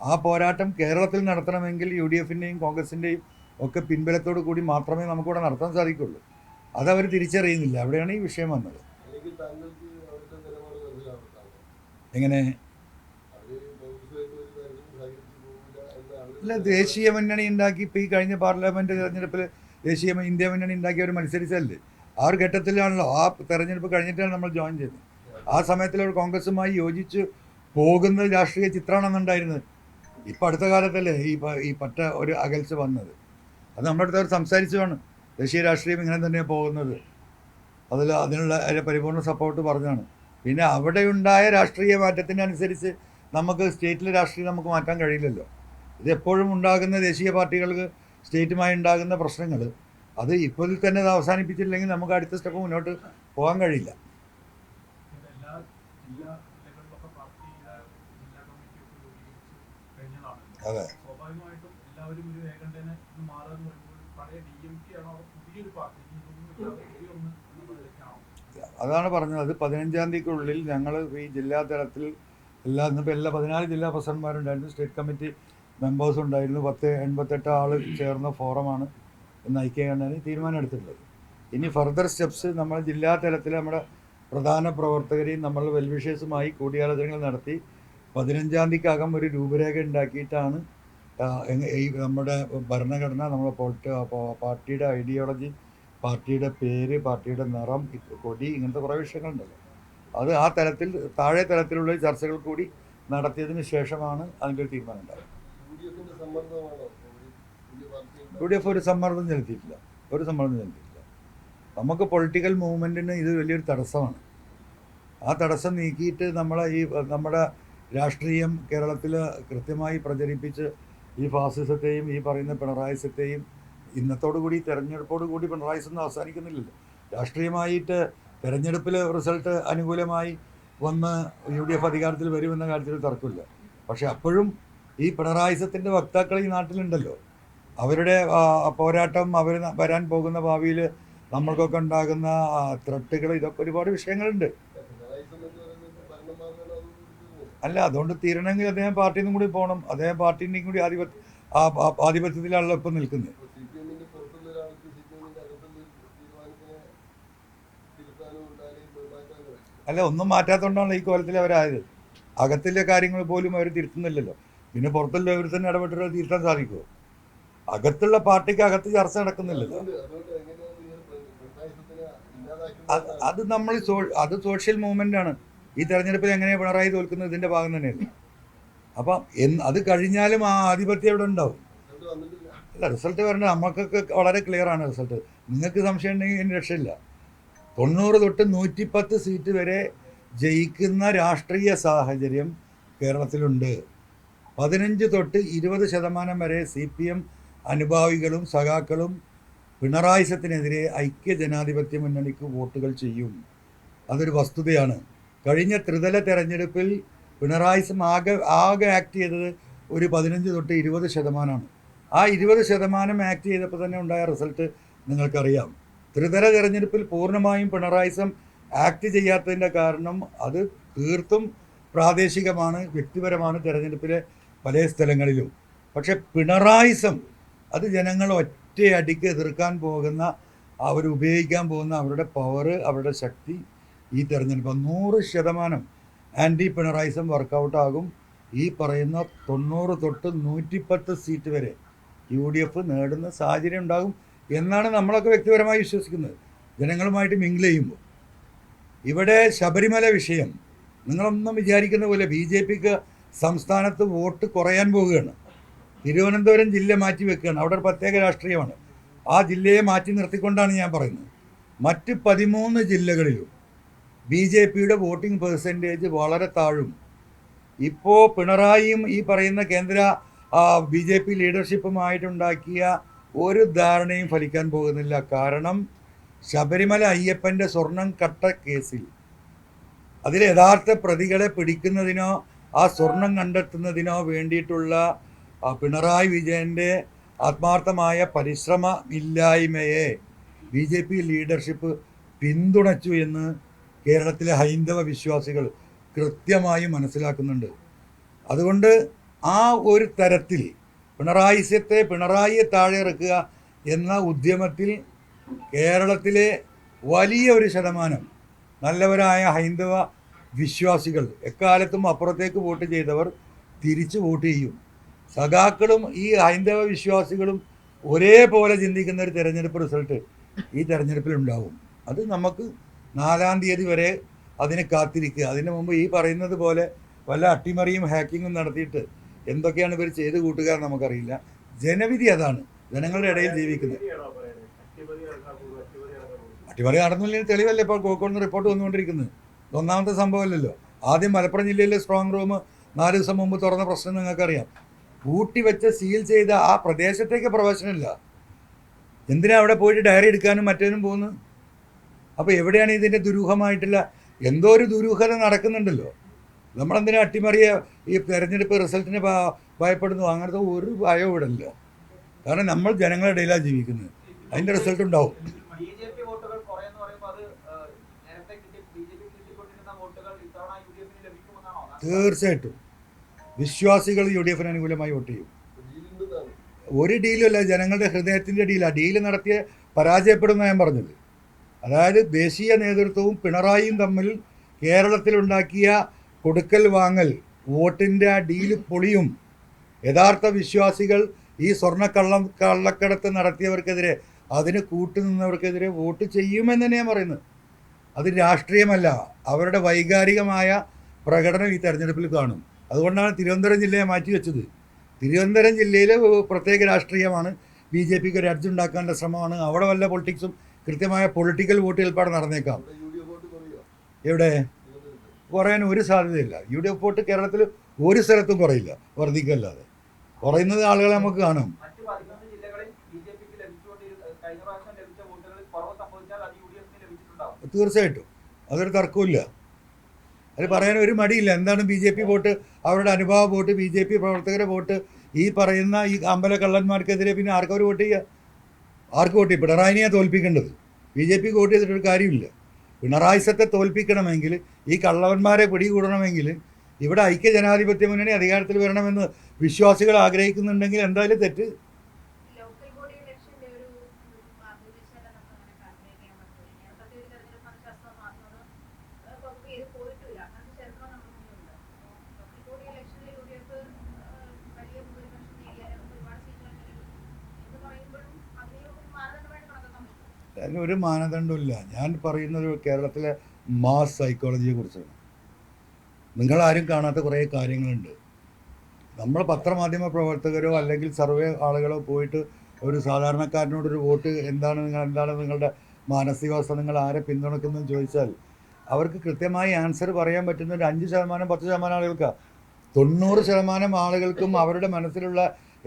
ആ പോരാട്ടം കേരളത്തിൽ നടത്തണമെങ്കിൽ UDF കോൺഗ്രസിൻ്റെയും ഒക്കെ പിൻബലത്തോടു കൂടി മാത്രമേ നമുക്കിവിടെ നടത്താൻ സാധിക്കുള്ളൂ. അതവർ തിരിച്ചറിയുന്നില്ല. അവിടെയാണ് ഈ വിഷയം വന്നത്. എങ്ങനെ? അല്ല, ദേശീയ മുന്നണി ഉണ്ടാക്കി ഇപ്പോൾ ഈ കഴിഞ്ഞ പാർലമെൻറ്റ് തെരഞ്ഞെടുപ്പിൽ ഇന്ത്യ മുന്നണി ഉണ്ടാക്കി അവർ മത്സരിച്ചല്ലേ. ആ ഒരു ഘട്ടത്തിലാണല്ലോ, ആ തെരഞ്ഞെടുപ്പ് കഴിഞ്ഞിട്ടാണ് നമ്മൾ ജോയിൻ ചെയ്തത്. ആ സമയത്തിൽ അവർ കോൺഗ്രസുമായി യോജിച്ച് പോകുന്ന രാഷ്ട്രീയ ചിത്രമാണെന്നുണ്ടായിരുന്നത്. ഇപ്പം അടുത്ത കാലത്തല്ലേ ഈ പറ്റ ഒരു അകൽച്ച വന്നത്. അത് നമ്മുടെ അടുത്ത് അവർ സംസാരിച്ചുമാണ് ദേശീയ രാഷ്ട്രീയം ഇങ്ങനെ തന്നെയാണ് പോകുന്നത്. അതിനുള്ള പരിപൂർണ്ണ സപ്പോർട്ട് പറഞ്ഞാണ്. പിന്നെ അവിടെ ഉണ്ടായ രാഷ്ട്രീയ മാറ്റത്തിനനുസരിച്ച് നമുക്ക് സ്റ്റേറ്റിലെ രാഷ്ട്രീയം നമുക്ക് മാറ്റാൻ കഴിയില്ലല്ലോ. ഇതെപ്പോഴും ഉണ്ടാകുന്ന ദേശീയ പാർട്ടികൾക്ക് സ്റ്റേറ്റുമായി ഉണ്ടാകുന്ന പ്രശ്നങ്ങൾ അത് ഇപ്പോൾ തന്നെ അത് അവസാനിപ്പിച്ചില്ലെങ്കിൽ നമുക്ക് അടുത്ത സ്റ്റെപ്പ് മുന്നോട്ട് പോകാൻ കഴിയില്ല. അതെ, അതാണ് പറഞ്ഞത്. അത് 15-ാം തീയതിക്കുള്ളിൽ ഞങ്ങൾ ഈ ജില്ലാ തലത്തിൽ ഇന്നിപ്പോൾ എല്ലാ 14 ജില്ലാ പ്രസിഡന്റുമാരുണ്ടായിരുന്നു, സ്റ്റേറ്റ് കമ്മിറ്റി മെമ്പേഴ്സ് ഉണ്ടായിരുന്നു, 88 ആൾ ചേർന്ന ഫോറമാണ് ഇന്ന് ഐക്യകണ്ഠേന തീരുമാനം എടുത്തിട്ടുള്ളത്. ഇനി ഫർദർ സ്റ്റെപ്സ് നമ്മൾ ജില്ലാ തലത്തിൽ നമ്മുടെ പ്രധാന പ്രവർത്തകരെയും നമ്മൾ വെൽവിഷേഴ്സുമായി കൂടിയാലോചനകൾ നടത്തി 15-ാം തീയതിക്കകം ഒരു രൂപരേഖ ഉണ്ടാക്കിയിട്ടാണ് നമ്മുടെ ഭരണഘടന, നമ്മുടെ പാർട്ടിയുടെ ഐഡിയോളജി പാർട്ടിയുടെ പേര്, പാർട്ടിയുടെ നിറം, കൊടി, ഇങ്ങനത്തെ കുറേ വിഷയങ്ങളുണ്ടല്ലോ. അത് ആ തലത്തിൽ, താഴെ തലത്തിലുള്ള ചർച്ചകൾ കൂടി നടത്തിയതിന് ശേഷമാണ് അതിൻ്റെ ഒരു തീരുമാനം ഉണ്ടായത്. UDF ഒരു സമ്മർദ്ദം ചെലുത്തിയിട്ടില്ല, ഒരു സമ്മർദ്ദം ചെലുത്തിയിട്ടില്ല. നമുക്ക് പൊളിറ്റിക്കൽ മൂവ്മെൻറ്റിന് ഇത് വലിയൊരു തടസ്സമാണ്. ആ തടസ്സം നീക്കിയിട്ട് നമ്മുടെ രാഷ്ട്രീയം കേരളത്തിൽ കൃത്യമായി പ്രചരിപ്പിച്ച് ഈ ഫാസിസത്തെയും ഈ പറയുന്ന പിണറായിസത്തെയും, ഇന്നത്തോടുകൂടി തെരഞ്ഞെടുപ്പോടുകൂടി പിണറായിസൊന്നും അവസാനിക്കുന്നില്ലല്ലോ. രാഷ്ട്രീയമായിട്ട് തെരഞ്ഞെടുപ്പിൽ റിസൾട്ട് അനുകൂലമായി വന്ന് UDF അധികാരത്തിൽ വരുമെന്ന കാര്യത്തിൽ തർക്കമില്ല. പക്ഷെ അപ്പോഴും ഈ പിണറായിസത്തിൻ്റെ വക്താക്കൾ ഈ നാട്ടിലുണ്ടല്ലോ. അവരുടെ പോരാട്ടം, അവർ വരാൻ പോകുന്ന ഭാവിയിൽ നമ്മൾക്കൊക്കെ ഉണ്ടാകുന്ന ത്രട്ടുകൾ, ഇതൊക്കെ ഒരുപാട് വിഷയങ്ങളുണ്ട്. അല്ല, അതുകൊണ്ട് തീരണമെങ്കിൽ അദ്ദേഹം പാർട്ടിയിൽ നിന്നും കൂടി പോകണം. അദ്ദേഹം പാർട്ടിൻ്റെയും കൂടി ആധിപത്യത്തിലാണല്ലോ ഇപ്പം നിൽക്കുന്നത്. അല്ല, ഒന്നും മാറ്റാത്തതുകൊണ്ടാണ് ഈ കോലത്തിൽ അവരായത്. അകത്തിലെ കാര്യങ്ങൾ പോലും അവർ തിരുത്തുന്നില്ലല്ലോ. പിന്നെ പുറത്തുള്ള അവർ തന്നെ ഇടപെട്ടിട്ട് തിരുത്താൻ സാധിക്കുമോ? അകത്തുള്ള പാർട്ടിക്ക് അകത്ത് ചർച്ച നടക്കുന്നില്ലല്ലോ. അത് നമ്മൾ അത് സോഷ്യൽ മൂവ്മെൻ്റാണ്. ഈ തെരഞ്ഞെടുപ്പിൽ എങ്ങനെയാണ് പിണറായി തോൽക്കുന്നത് ഇതിൻ്റെ ഭാഗം തന്നെയല്ലേ. അപ്പം അത് കഴിഞ്ഞാലും ആ ആധിപത്യം ഇവിടെ ഉണ്ടാവും. അല്ല, റിസൾട്ട് വരേണ്ടത് നമുക്കൊക്കെ വളരെ ക്ലിയറാണ് റിസൾട്ട്. നിങ്ങൾക്ക് സംശയം ഉണ്ടെങ്കിൽ ഇനി രക്ഷയില്ല. 90 തൊട്ട് 110 സീറ്റ് വരെ ജയിക്കുന്ന രാഷ്ട്രീയ സാഹചര്യം കേരളത്തിലുണ്ട്. 15 തൊട്ട് 20% വരെ CPM അനുഭാവികളും സഖാക്കളും പിണറായിസത്തിനെതിരെ ഐക്യ ജനാധിപത്യ മുന്നണിക്ക് വോട്ടുകൾ ചെയ്യും. അതൊരു വസ്തുതയാണ്. കഴിഞ്ഞ ത്രിതല തെരഞ്ഞെടുപ്പിൽ പിണറായിസം ആകെ ആക്ട് ചെയ്തത് ഒരു 15 തൊട്ട് 20%. ആ 20% ആക്ട് ചെയ്തപ്പോൾ തന്നെ ഉണ്ടായ റിസൾട്ട് നിങ്ങൾക്കറിയാം. ത്രിതല തെരഞ്ഞെടുപ്പിൽ പൂർണ്ണമായും പിണറായിസം ആക്ട് ചെയ്യാത്തതിൻ്റെ കാരണം അത് തീർത്തും പ്രാദേശികമാണ്, വ്യക്തിപരമാണ്, തെരഞ്ഞെടുപ്പിലെ പല സ്ഥലങ്ങളിലും. പക്ഷെ പിണറായിസം അത് ജനങ്ങൾ ഒറ്റയടിക്ക് എതിർക്കാൻ പോകുന്ന, അവർ ഉപയോഗിക്കാൻ പോകുന്ന അവരുടെ പവർ, അവരുടെ ശക്തി ഈ തെരഞ്ഞെടുപ്പ് 100% ആൻറ്റി പിണറായിസം വർക്കൗട്ടാകും. ഈ പറയുന്ന 90 തൊട്ട് 110 സീറ്റ് വരെ UDF നേടുന്ന സാഹചര്യം ഉണ്ടാകും എന്നാണ് നമ്മളൊക്കെ വ്യക്തിപരമായി വിശ്വസിക്കുന്നത്. ജനങ്ങളുമായിട്ട് മിങ്കിൾ ചെയ്യുമ്പോൾ ഇവിടെ ശബരിമല വിഷയം നിങ്ങളൊന്നും വിചാരിക്കുന്ന പോലെ BJPക്ക് സംസ്ഥാനത്ത് വോട്ട് കുറയാൻ പോവുകയാണ്. തിരുവനന്തപുരം ജില്ല മാറ്റി വെക്കുകയാണ്. അവിടെ ഒരു പ്രത്യേക രാഷ്ട്രീയമാണ്. ആ ജില്ലയെ മാറ്റി നിർത്തിക്കൊണ്ടാണ് ഞാൻ പറയുന്നത്. മറ്റ് 13 ജില്ലകളിലും BJPയുടെ വോട്ടിംഗ് പെർസെൻറ്റേജ് വളരെ താഴും. ഇപ്പോൾ പിണറായിയും ഈ പറയുന്ന കേന്ദ്ര BJP ലീഡർഷിപ്പുമായിട്ടുണ്ടാക്കിയ ഒരു ധാരണയും ഫലിക്കാൻ പോകുന്നില്ല. കാരണം ശബരിമല അയ്യപ്പൻ്റെ സ്വർണം കട്ട കേസിൽ അതിലെ യഥാർത്ഥ പ്രതികളെ പിടിക്കുന്നതിനോ ആ സ്വർണം കണ്ടെത്തുന്നതിനോ വേണ്ടിയിട്ടുള്ള പിണറായി വിജയൻ്റെ ആത്മാർത്ഥമായ പരിശ്രമമില്ലായ്മയെ BJP ലീഡർഷിപ്പ് പിന്തുണച്ചു എന്ന് കേരളത്തിലെ ഹൈന്ദവ വിശ്വാസികൾ കൃത്യമായി മനസ്സിലാക്കുന്നുണ്ട്. അതുകൊണ്ട് ആ ഒരു തരത്തിൽ പിണറായിയെ താഴെ ഇറക്കുക എന്ന ഉദ്യമത്തിൽ കേരളത്തിലെ വലിയ ഒരു ശതമാനം നല്ലവരായ ഹൈന്ദവ വിശ്വാസികൾ, എക്കാലത്തും അപ്പുറത്തേക്ക് വോട്ട് ചെയ്തവർ തിരിച്ച് വോട്ട് ചെയ്യും. സഖാക്കളും ഈ ഹൈന്ദവ വിശ്വാസികളും ഒരേപോലെ ചിന്തിക്കുന്ന ഒരു തെരഞ്ഞെടുപ്പ് റിസൾട്ട് ഈ തെരഞ്ഞെടുപ്പിലുണ്ടാവും. അത് നമുക്ക് 4-ാം തീയതി വരെ അതിനെ കാത്തിരിക്കുക. അതിന് മുമ്പ് ഈ പറയുന്നത് പോലെ വല്ല അട്ടിമറിയും ഹാക്കിങ്ങും നടത്തിയിട്ട് എന്തൊക്കെയാണ് ഇവർ ചെയ്ത് കൂട്ടുക നമുക്കറിയില്ല. ജനവിധി അതാണ്, ജനങ്ങളുടെ ഇടയിൽ ജീവിക്കുന്നത്. അട്ടിമറി നടന്നില്ലെങ്കിൽ തെളിവല്ലേ ഇപ്പോൾ കോഴിക്കോട് നിന്ന് റിപ്പോർട്ട് വന്നുകൊണ്ടിരിക്കുന്നത്. ഒന്നാമത്തെ സംഭവമല്ലല്ലോ. ആദ്യം മലപ്പുറം ജില്ലയിലെ സ്ട്രോങ് റൂം 4 ദിവസം മുമ്പ് തുറന്ന പ്രശ്നം നിങ്ങൾക്കറിയാം. പൂട്ടി വെച്ച് സീൽ ചെയ്ത ആ പ്രദേശത്തേക്ക് പ്രവേശനമില്ല. എന്തിനാ അവിടെ പോയിട്ട് ഡയറി എടുക്കാനും മറ്റേനും പോകുന്നു? അപ്പോൾ എവിടെയാണ് ഇതിൻ്റെ ദുരൂഹമായിട്ടുള്ള എന്തോ ഒരു ദുരൂഹത നടക്കുന്നുണ്ടല്ലോ. നമ്മളെന്തിനാ അട്ടിമറിയെ ഈ തെരഞ്ഞെടുപ്പ് റിസൾട്ടിന് ഭയപ്പെടുന്നു? അങ്ങനത്തെ ഒരു ഭയവും ഇവിടെ ഇല്ല. കാരണം നമ്മൾ ജനങ്ങളുടെ ഇടയിലാണ് ജീവിക്കുന്നത്. അതിൻ്റെ റിസൾട്ട് ഉണ്ടാവും. തീർച്ചയായിട്ടും വിശ്വാസികൾ UDFന് അനുകൂലമായി വോട്ട് ചെയ്യും. ഒരു ഡീലുമല്ല, ജനങ്ങളുടെ ഹൃദയത്തിൻ്റെ ഡീലാണ്. ഡീല് നടത്തിയ പരാജയപ്പെടുന്ന ഞാൻ പറഞ്ഞത്. അതായത് ദേശീയ നേതൃത്വവും പിണറായിയും തമ്മിൽ കേരളത്തിലുണ്ടാക്കിയ കൊടുക്കൽ വാങ്ങൽ വോട്ടിൻ്റെ ആ ഡീല് പൊളിയും. യഥാർത്ഥ വിശ്വാസികൾ ഈ കള്ളക്കടത്ത് നടത്തിയവർക്കെതിരെ അതിന് കൂട്ടുനിന്നവർക്കെതിരെ വോട്ട് ചെയ്യുമെന്ന് തന്നെ ഞാൻ പറയുന്നത്. അത് രാഷ്ട്രീയമല്ല, അവരുടെ വൈകാരികമായ പ്രകടനം ഈ തെരഞ്ഞെടുപ്പിൽ കാണും. അതുകൊണ്ടാണ് തിരുവനന്തപുരം ജില്ലയെ മാറ്റിവെച്ചത്. തിരുവനന്തപുരം ജില്ലയിൽ പ്രത്യേക രാഷ്ട്രീയമാണ്, ബി ജെ പിക്ക് ഒരു അഡ്ജ് ഉണ്ടാക്കാനുള്ള ശ്രമമാണ്. അവിടെ വല്ല പൊളിറ്റിക്സും കൃത്യമായ പൊളിറ്റിക്കൽ വോട്ട് ഏൽപ്പാട് നടന്നേക്കാം. എവിടെ കുറയാൻ ഒരു സാധ്യതയില്ല. യു ഡി എഫ് വോട്ട് കേരളത്തിൽ ഒരു സ്ഥലത്തും കുറയില്ല, വർദ്ധിക്കല്ലാതെ. കുറയുന്നത് ആളുകളെ നമുക്ക് കാണും. തീർച്ചയായിട്ടും അതൊരു തർക്കമില്ല, അത് പറയാൻ ഒരു മടിയില്ല. എന്താണ് ബി ജെ പി വോട്ട്, അവരുടെ അനുഭവ വോട്ട്, ബി ജെ പി പ്രവർത്തകരെ വോട്ട്, ഈ പറയുന്ന ഈ അമ്പല കള്ളന്മാർക്കെതിരെ പിന്നെ ആർക്കവർ വോട്ട് ചെയ്യുക? ആർക്ക് വോട്ട് ചെയ്യും? പിണറായിനെയാണ് തോൽപ്പിക്കേണ്ടത്. ബി ജെ പിക്ക് വോട്ട് ചെയ്തിട്ടൊരു കാര്യമില്ല. പിണറായിസത്തെ തോൽപ്പിക്കണമെങ്കിൽ, ഈ കള്ളവന്മാരെ പിടികൂടണമെങ്കിൽ ഇവിടെ ഐക്യ ജനാധിപത്യ മുന്നണി അധികാരത്തിൽ വരണമെന്ന് വിശ്വാസികൾ ആഗ്രഹിക്കുന്നുണ്ടെങ്കിൽ എന്തായാലും തെറ്റ്. അതിനൊരു മാനദണ്ഡമില്ല. ഞാൻ പറയുന്നത് കേരളത്തിലെ മാസ് സൈക്കോളജിയെ കുറിച്ചാണ്. നിങ്ങളാരും കാണാത്ത കുറേ കാര്യങ്ങളുണ്ട്. നമ്മൾ പത്രമാധ്യമ പ്രവർത്തകരോ അല്ലെങ്കിൽ സർവേ ആളുകളോ പോയിട്ട് ഒരു സാധാരണക്കാരനോടൊരു വോട്ട് എന്താണ് നിങ്ങളുടെ മാനസികാവസ്ഥ, നിങ്ങൾ ആരെ പിന്തുണക്കുന്നതെന്ന് ചോദിച്ചാൽ അവർക്ക് കൃത്യമായി ആൻസർ പറയാൻ പറ്റുന്ന ഒരു 5%, 10% ആളുകൾക്കാണ്. 90% ആളുകൾക്കും അവരുടെ മനസ്സിലുള്ള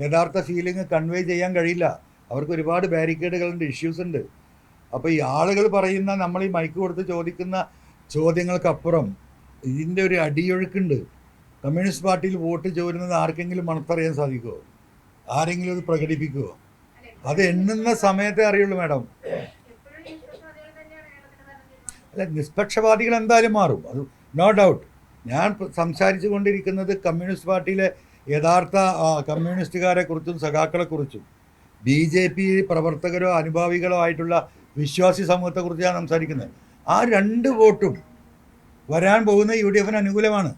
യഥാർത്ഥ ഫീലിംഗ് കൺവേ ചെയ്യാൻ കഴിയില്ല. അവർക്ക് ഒരുപാട് ബാരിക്കേഡുകളുണ്ട്, ഇഷ്യൂസ് ഉണ്ട്. അപ്പോൾ ഈ ആളുകൾ പറയുന്ന, നമ്മൾ ഈ മൈക്ക് കൊടുത്ത് ചോദിക്കുന്ന ചോദ്യങ്ങൾക്കപ്പുറം ഇതിൻ്റെ ഒരു അടിയൊഴുക്കുണ്ട്. കമ്മ്യൂണിസ്റ്റ് പാർട്ടിയിൽ വോട്ട് ചോരുന്നത് ആർക്കെങ്കിലും മണത്തറിയാൻ സാധിക്കുമോ? ആരെങ്കിലും അത് പ്രകടിപ്പിക്കുമോ? അത് എണ്ണുന്ന സമയത്തേ അറിയുള്ളൂ മാഡം. അല്ല, നിഷ്പക്ഷപാതികൾ എന്തായാലും മാറും, അത് നോ ഡൗട്ട്. ഞാൻ സംസാരിച്ചു കൊണ്ടിരിക്കുന്നത് കമ്മ്യൂണിസ്റ്റ് പാർട്ടിയിലെ യഥാർത്ഥ കമ്മ്യൂണിസ്റ്റുകാരെ കുറിച്ചും സഖാക്കളെക്കുറിച്ചും ബി ജെ പി പ്രവർത്തകരോ അനുഭാവികളോ ആയിട്ടുള്ള വിശ്വാസി സമൂഹത്തെക്കുറിച്ചാണ് സംസാരിക്കുന്നത്. ആ 2 വോട്ടും വരാൻ പോകുന്ന യു ഡി എഫിന് അനുകൂലമാണ്.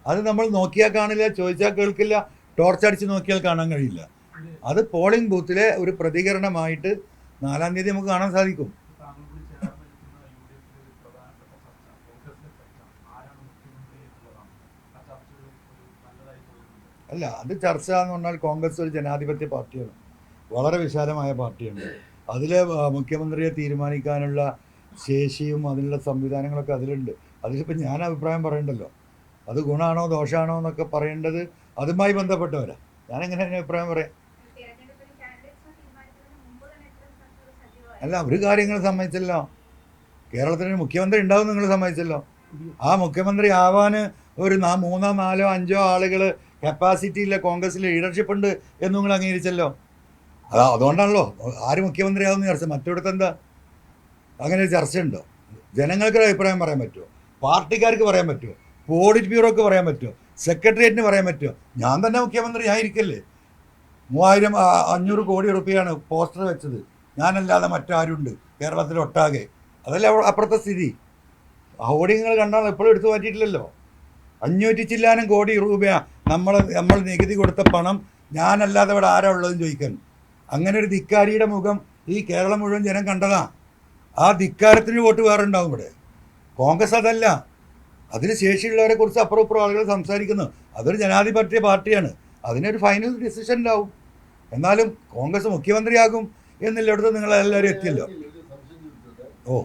അത് നമ്മൾ നോക്കിയാൽ കാണില്ല, ചോദിച്ചാൽ കേൾക്കില്ല, ടോർച്ചടിച്ച് നോക്കിയാൽ കാണാൻ കഴിയില്ല. അത് പോളിംഗ് ബൂത്തിലെ ഒരു പ്രതികരണമായിട്ട് 4-ാം തീയതി നമുക്ക് കാണാൻ സാധിക്കും. അല്ല, അത് ചർച്ച എന്ന് പറഞ്ഞാൽ കോൺഗ്രസ് ഒരു ജനാധിപത്യ പാർട്ടിയാണ്, വളരെ വിശാലമായ പാർട്ടിയാണ്. അതിൽ മുഖ്യമന്ത്രിയെ തീരുമാനിക്കാനുള്ള ശേഷിയും അതിനുള്ള സംവിധാനങ്ങളൊക്കെ അതിലുണ്ട്. അതിലിപ്പോൾ ഞാൻ അഭിപ്രായം പറയണ്ടല്ലോ. അത് ഗുണമാണോ ദോഷമാണോ എന്നൊക്കെ പറയേണ്ടത് അതുമായി ബന്ധപ്പെട്ടവരാ. ഞാനെങ്ങനെ അഭിപ്രായം പറയാം? അല്ല, ഒരു കാര്യങ്ങൾ സമ്മതിച്ചല്ലോ, കേരളത്തിന് മുഖ്യമന്ത്രി ഉണ്ടാവും നിങ്ങൾ സമ്മതിച്ചല്ലോ. ആ മുഖ്യമന്ത്രി ആവാൻ ഒരു 3, 4, 5 ആളുകൾ കപ്പാസിറ്റിയില്ല, കോൺഗ്രസിൽ ലീഡർഷിപ്പ് ഉണ്ട് എന്ന് നിങ്ങൾ അംഗീകരിച്ചല്ലോ. അതുകൊണ്ടാണല്ലോ ആര് മുഖ്യമന്ത്രിയാവുന്ന ചർച്ച. മറ്റിടത്ത് എന്താ അങ്ങനെ ഒരു ചർച്ചയുണ്ടോ? ജനങ്ങൾക്കൊരു അഭിപ്രായം പറയാൻ പറ്റുമോ? പാർട്ടിക്കാർക്ക് പറയാൻ പറ്റുമോ? പോളിറ്റ് ബ്യൂറോക്ക് പറയാൻ പറ്റുമോ? സെക്രട്ടേറിയറ്റിന് പറയാൻ പറ്റുമോ? ഞാൻ തന്നെ മുഖ്യമന്ത്രി ആയിരിക്കല്ലേ. 500 കോടി റുപ്യയാണ് പോസ്റ്റർ വെച്ചത്, ഞാനല്ലാതെ മറ്റാരുണ്ട് കേരളത്തിലൊട്ടാകെ? അതല്ലേ അപ്പുറത്തെ സ്ഥിതി. ഹോർഡിങ്ങൾ കണ്ടാൽ എപ്പോഴും എടുത്തു മാറ്റിയിട്ടില്ലല്ലോ. 500 ചില്ലാനം കോടി രൂപ നമ്മൾ നികുതി കൊടുത്ത പണം ഞാനല്ലാതെ ഇവിടെ ആരാ ഉള്ളതെന്ന് ചോദിക്കാൻ. അങ്ങനെ ഒരു ധിക്കാരിയുടെ മുഖം ഈ കേരളം മുഴുവൻ ജനം കണ്ടതാ. ആ ധിക്കാരത്തിന് വോട്ട് വേറെ ഉണ്ടാവും ഇവിടെ. കോൺഗ്രസ് അതല്ല, അതിന് ശേഷിയുള്ളവരെ കുറിച്ച് അപ്പുറം ഇപ്പുറം ആളുകൾ സംസാരിക്കുന്നു. അതൊരു ജനാധിപത്യ പാർട്ടിയാണ്, അതിനൊരു ഫൈനൽ ഡിസിഷൻ ഉണ്ടാവും. എന്നാലും കോൺഗ്രസ് മുഖ്യമന്ത്രിയാകും എന്നില്ലടത്ത് നിങ്ങളെല്ലാവരും എത്തിയല്ലോ. ഓ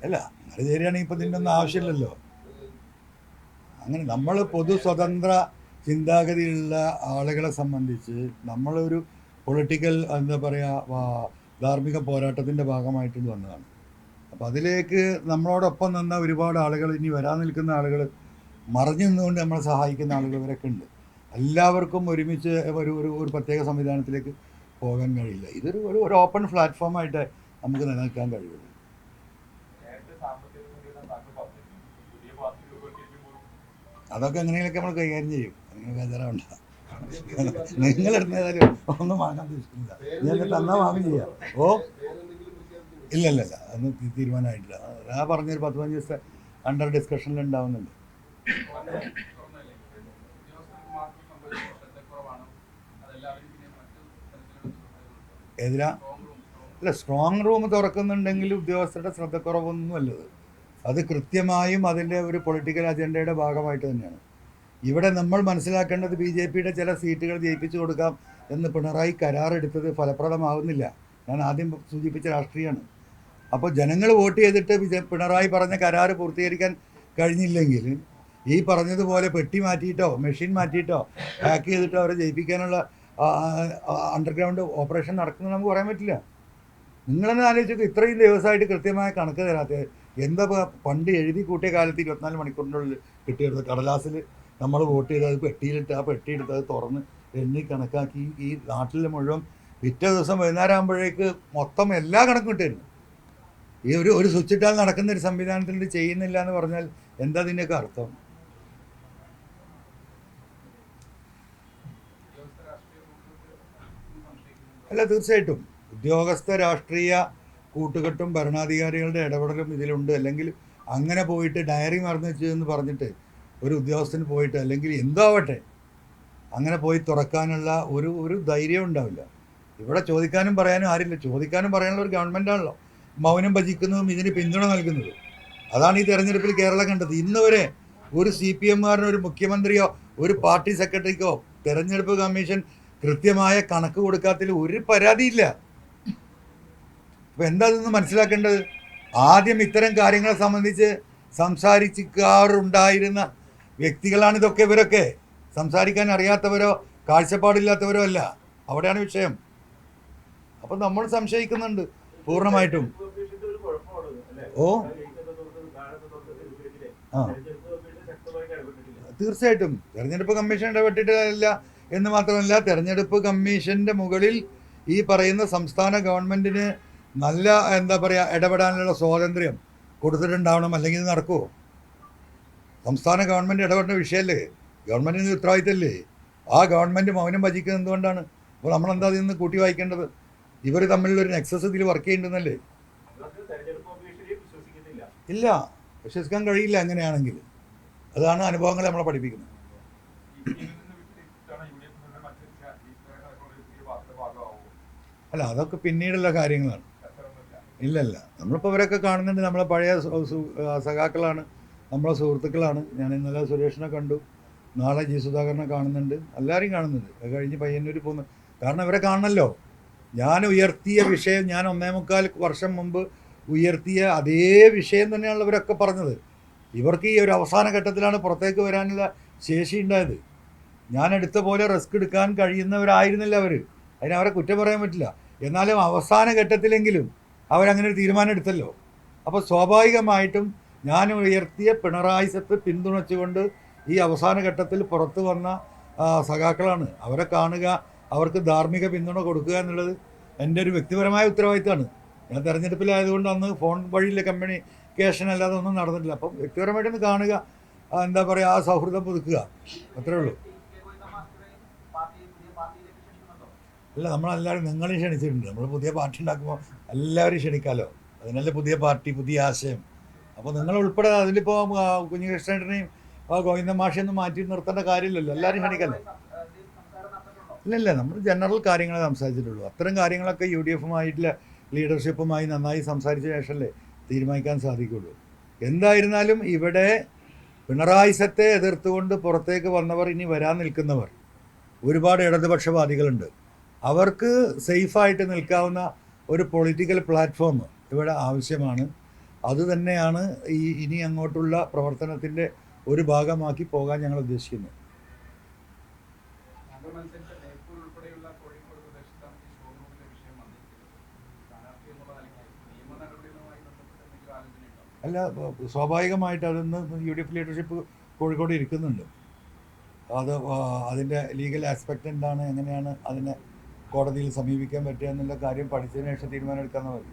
അല്ല, അങ്ങനെ ശരിയാണെങ്കിൽ ഇപ്പം ഇതിൻ്റെ ഒന്നും ആവശ്യമില്ലല്ലോ. അങ്ങനെ നമ്മൾ പൊതു സ്വതന്ത്ര ചിന്താഗതിയുള്ള ആളുകളെ സംബന്ധിച്ച് നമ്മളൊരു പൊളിറ്റിക്കൽ എന്താ പറയുക ധാർമ്മിക പോരാട്ടത്തിൻ്റെ ഭാഗമായിട്ട് വന്നതാണ്. അപ്പോൾ അതിലേക്ക് നമ്മളോടൊപ്പം നിന്ന ഒരുപാട് ആളുകൾ, ഇനി വരാൻ നിൽക്കുന്ന ആളുകൾ, മറിഞ്ഞു നിന്നുകൊണ്ട് നമ്മളെ സഹായിക്കുന്ന ആളുകൾ ഇവരൊക്കെ ഉണ്ട്. എല്ലാവർക്കും ഒരുമിച്ച് ഒരു പ്രത്യേക സംവിധാനത്തിലേക്ക് പോകാൻ കഴിയില്ല. ഇതൊരു ഒരു ഓപ്പൺ പ്ലാറ്റ്ഫോമായിട്ട് നമുക്ക് നിലനിൽക്കാൻ കഴിയുള്ളൂ. അതൊക്കെ എങ്ങനെയൊക്കെ നമ്മൾ കൈകാര്യം ചെയ്യും, അങ്ങനെ ബേജാറാവണ്ട. നിങ്ങളെടുത്താലും ഒന്നും വാങ്ങാൻ ഉദ്ദേശിക്കുന്നില്ല, ഞാൻ തന്നാൽ വാങ്ങും ചെയ്യാം. ഓ ഇല്ല, അതൊന്നും തീരുമാനമായിട്ടില്ല. ഞാൻ പറഞ്ഞൊരു 10-15 ദിവസത്തെ അണ്ടർ ഡിസ്കഷനിൽ ഉണ്ടാവുന്നുണ്ട്. എതിരാ അല്ല, സ്ട്രോങ് റൂം തുറക്കുന്നുണ്ടെങ്കിൽ ഉദ്യോഗസ്ഥരുടെ ശ്രദ്ധക്കുറവൊന്നുമല്ലത്. അത് കൃത്യമായും അതിൻ്റെ ഒരു പൊളിറ്റിക്കൽ അജണ്ടയുടെ ഭാഗമായിട്ട് തന്നെയാണ്. ഇവിടെ നമ്മൾ മനസ്സിലാക്കേണ്ടത് BJPയുടെ ചില സീറ്റുകൾ ജയിപ്പിച്ചു കൊടുക്കാം എന്ന് പിണറായി കരാറെടുത്തത് ഫലപ്രദമാകുന്നില്ല. ഞാൻ ആദ്യം സൂചിപ്പിച്ച രാഷ്ട്രീയമാണ്. അപ്പോൾ ജനങ്ങൾ വോട്ട് ചെയ്തിട്ട് പിണറായി പറഞ്ഞ കരാറ് പൂർത്തീകരിക്കാൻ കഴിഞ്ഞില്ലെങ്കിൽ ഈ പറഞ്ഞതുപോലെ പെട്ടി മാറ്റിയിട്ടോ മെഷീൻ മാറ്റിയിട്ടോ ഹാക്ക് ചെയ്തിട്ടോ അവരെ ജയിപ്പിക്കാനുള്ള അണ്ടർഗ്രൗണ്ട് ഓപ്പറേഷൻ നടക്കുന്നത് നമുക്ക് പറയാൻ പറ്റില്ല. നിങ്ങളെന്ന് ആലോചിച്ചപ്പോൾ ഇത്രയും ദിവസമായിട്ട് കൃത്യമായ കണക്ക് തരാത്തത് എന്താ? പണ്ട് എഴുതി കൂട്ടിയ കാലത്ത് 24 മണിക്കൂറിനുള്ളിൽ കിട്ടിയത് കടലാസിൽ നമ്മൾ വോട്ട് ചെയ്ത് അത് പെട്ടിയിലിട്ട് ആ പെട്ടി എടുത്ത് അത് തുറന്ന് എണ്ണി കണക്കാക്കി ഈ നാട്ടിൽ മുഴുവൻ പിറ്റേ ദിവസം വൈകുന്നേരം ആകുമ്പോഴേക്ക് മൊത്തം എല്ലാ കണക്കും കിട്ടിയിരുന്നു. ഈ ഒരു സ്വിച്ച് ഇട്ടാൽ നടക്കുന്ന ഒരു സംവിധാനത്തിൽ ഇത് ചെയ്യുന്നില്ല എന്ന് പറഞ്ഞാൽ എന്താ ഇതിൻ്റെയൊക്കെ അർത്ഥം? അല്ല, തീർച്ചയായിട്ടും ഉദ്യോഗസ്ഥ രാഷ്ട്രീയ കൂട്ടുകെട്ടും ഭരണാധികാരികളുടെ ഇടപെടലും ഇതിലുണ്ട്. അല്ലെങ്കിൽ അങ്ങനെ പോയിട്ട് ഡയറി മറന്നു വെച്ചതെന്ന് പറഞ്ഞിട്ട് ഒരു ഉദ്യോഗസ്ഥന് പോയിട്ട് അല്ലെങ്കിൽ എന്തോ ആവട്ടെ അങ്ങനെ പോയി തുറക്കാനുള്ള ഒരു ധൈര്യം ഉണ്ടാവില്ല. ഇവിടെ ചോദിക്കാനും പറയാനും ആരില്ല. ചോദിക്കാനും പറയാനുള്ള ഒരു ഗവൺമെൻറ്റാണല്ലോ മൗനം ഭജിക്കുന്നതും ഇതിന് പിന്തുണ നൽകുന്നത്. അതാണ് ഈ തെരഞ്ഞെടുപ്പിൽ കേരളം കണ്ടത്. ഇന്ന് വരെ ഒരു CPM-കാരനോ ഒരു മുഖ്യമന്ത്രിയോ ഒരു പാർട്ടി സെക്രട്ടറിക്കോ തെരഞ്ഞെടുപ്പ് കമ്മീഷൻ കൃത്യമായ കണക്ക് കൊടുക്കാത്തതിൽ ഒരു പരാതിയില്ല. അപ്പോൾ എന്താ ഇതൊന്ന് മനസ്സിലാക്കേണ്ടത്? ആദ്യം ഇത്തരം കാര്യങ്ങളെ സംബന്ധിച്ച് സംസാരിക്കാറുണ്ടായിരുന്ന വ്യക്തികളാണ് ഇതൊക്കെ. ഇവരൊക്കെ സംസാരിക്കാൻ അറിയാത്തവരോ കാഴ്ചപ്പാടില്ലാത്തവരോ അല്ല. അവിടെയാണ് വിഷയം. അപ്പം നമ്മൾ സംശയിക്കുന്നുണ്ട് പൂർണ്ണമായിട്ടും. ഓ ആ, തീർച്ചയായിട്ടും തെരഞ്ഞെടുപ്പ് കമ്മീഷൻ ഇടപെട്ടിട്ടില്ല എന്ന് മാത്രമല്ല, തെരഞ്ഞെടുപ്പ് കമ്മീഷൻ്റെ മുകളിൽ ഈ പറയുന്ന സംസ്ഥാന ഗവൺമെൻറ്റിന് നല്ല എന്താ പറയുക ഇടപെടാനുള്ള സ്വാതന്ത്ര്യം കൊടുത്തിട്ടുണ്ടാവണം. അല്ലെങ്കിൽ ഇത് നടക്കുമോ? സംസ്ഥാന ഗവൺമെൻറ് ഇടപെടേണ്ട വിഷയമല്ലേ? ഗവൺമെൻറ്റിന് ഉത്തരവാദിത്തമല്ലേ? ആ ഗവൺമെൻറ് മൗനം ഭജിക്കുന്നത് എന്തുകൊണ്ടാണ്? അപ്പോൾ നമ്മളെന്താ അതിൽ നിന്ന് കൂട്ടി വായിക്കേണ്ടത്? ഇവർ തമ്മിലുള്ളൊരു നെക്സസ് ഇതിൽ വർക്ക് ചെയ്യുന്നുണ്ടെന്നല്ലേ? ഇല്ല, വിശ്വസിക്കാൻ കഴിയില്ല അങ്ങനെയാണെങ്കിൽ. അതാണ് അനുഭവങ്ങൾ നമ്മളെ പഠിപ്പിക്കുന്നത്. അല്ല, അതൊക്കെ പിന്നീടുള്ള കാര്യങ്ങളാണ്. ഇല്ലല്ല, നമ്മളിപ്പോൾ ഇവരൊക്കെ കാണുന്നുണ്ട്. നമ്മളെ പഴയ സഖാക്കളാണ്, നമ്മളെ സുഹൃത്തുക്കളാണ്. ഞാൻ ഇന്നലെ സുരേഷിനെ കണ്ടു, നാളെ G. സുധാകരനെ കാണുന്നുണ്ട്, എല്ലാവരെയും കാണുന്നുണ്ട്. അത് കഴിഞ്ഞ് പയ്യന്നൂർ പോകുന്നു. കാരണം ഇവരെ കാണണമല്ലോ. ഞാൻ ഉയർത്തിയ വിഷയം, ഞാൻ 1.25 വർഷം മുമ്പ് ഉയർത്തിയ അതേ വിഷയം തന്നെയാണ് ഇവരൊക്കെ പറഞ്ഞത്. ഇവർക്ക് ഈ ഒരു അവസാന ഘട്ടത്തിലാണ് പുറത്തേക്ക് വരാനുള്ള ശേഷി ഉണ്ടായത്. ഞാൻ എടുത്ത പോലെ റിസ്ക് എടുക്കാൻ കഴിയുന്നവരായിരുന്നില്ല അവർ. അതിനവരെ കുറ്റം പറയാൻ പറ്റില്ല. എന്നാലും അവസാന ഘട്ടത്തിലെങ്കിലും അവരങ്ങനെ ഒരു തീരുമാനം എടുത്തല്ലോ. അപ്പോൾ സ്വാഭാവികമായിട്ടും ഞാൻ ഉയർത്തിയ പിണറായിസത്തെ പിന്തുണച്ചുകൊണ്ട് ഈ അവസാന ഘട്ടത്തിൽ പുറത്തു വന്ന സഖാക്കളാണ്. അവരെ കാണുക, അവർക്ക് ധാർമ്മിക പിന്തുണ കൊടുക്കുക എന്നുള്ളത് എൻ്റെ ഒരു വ്യക്തിപരമായ ഉത്തരവാദിത്തമാണ്. ഞാൻ തെരഞ്ഞെടുപ്പിലായതുകൊണ്ട് അന്ന് ഫോൺ വഴിയിലെ കമ്മ്യൂണിക്കേഷൻ അല്ലാതെ ഒന്നും നടന്നിട്ടില്ല. അപ്പം വ്യക്തിപരമായിട്ടൊന്ന് കാണുക, എന്താ പറയുക, ആ സൗഹൃദം പുതുക്കുക, അത്രേ ഉള്ളൂ. അല്ല, നമ്മളെല്ലാവരും നിങ്ങളെയും ക്ഷണിച്ചിട്ടുണ്ട്. നമ്മൾ പുതിയ പാർട്ടി ഉണ്ടാക്കുമ്പോൾ എല്ലാവരും ക്ഷണിക്കാമല്ലോ. അതിനല്ലേ പുതിയ പാർട്ടി, പുതിയ ആശയം. അപ്പോൾ നിങ്ങളുൾപ്പെടെ അതിലിപ്പോൾ കുഞ്ഞികൃഷ്ണേട്ടനെയും ഗോവിന്ദ മാഷയൊന്നും മാറ്റി നിർത്തേണ്ട കാര്യമില്ലല്ലോ. എല്ലാവരും ക്ഷണിക്കല്ലോ. ഇല്ല, നമ്മൾ ജനറൽ കാര്യങ്ങളെ സംസാരിച്ചിട്ടുള്ളൂ. അത്തരം കാര്യങ്ങളൊക്കെ UDF-മായിട്ടുള്ള ലീഡർഷിപ്പുമായി നന്നായി സംസാരിച്ച ശേഷമല്ലേ തീരുമാനിക്കാൻ സാധിക്കുള്ളൂ. എന്തായിരുന്നാലും ഇവിടെ പിണറായിസത്തെ എതിർത്തുകൊണ്ട് പുറത്തേക്ക് വന്നവർ, ഇനി വരാൻ നിൽക്കുന്നവർ, ഒരുപാട് ഇടതുപക്ഷവാദികളുണ്ട്. അവർക്ക് സേഫായിട്ട് നിൽക്കാവുന്ന ഒരു പൊളിറ്റിക്കൽ പ്ലാറ്റ്ഫോം ഇവിടെ ആവശ്യമാണ്. അതുതന്നെയാണ് ഇനി അങ്ങോട്ടുള്ള പ്രവർത്തനത്തിൻ്റെ ഒരു ഭാഗമാക്കി പോകാൻ ഞങ്ങൾ ഉദ്ദേശിക്കുന്നത്. അല്ല, സ്വാഭാവികമായിട്ട് അതൊന്ന് UDF ലീഡർഷിപ്പ് കോഴിക്കോട് ഇരിക്കുന്നുണ്ട്. അതിൻ്റെ ലീഗൽ ആസ്പെക്റ്റ് എന്താണ്, എങ്ങനെയാണ് അതിനെ കോടതിയിൽ സമീപിക്കാൻ പറ്റുക എന്നുള്ള കാര്യം പഠിച്ചതിന് ശേഷം തീരുമാനം എടുക്കാമെന്ന് മതി.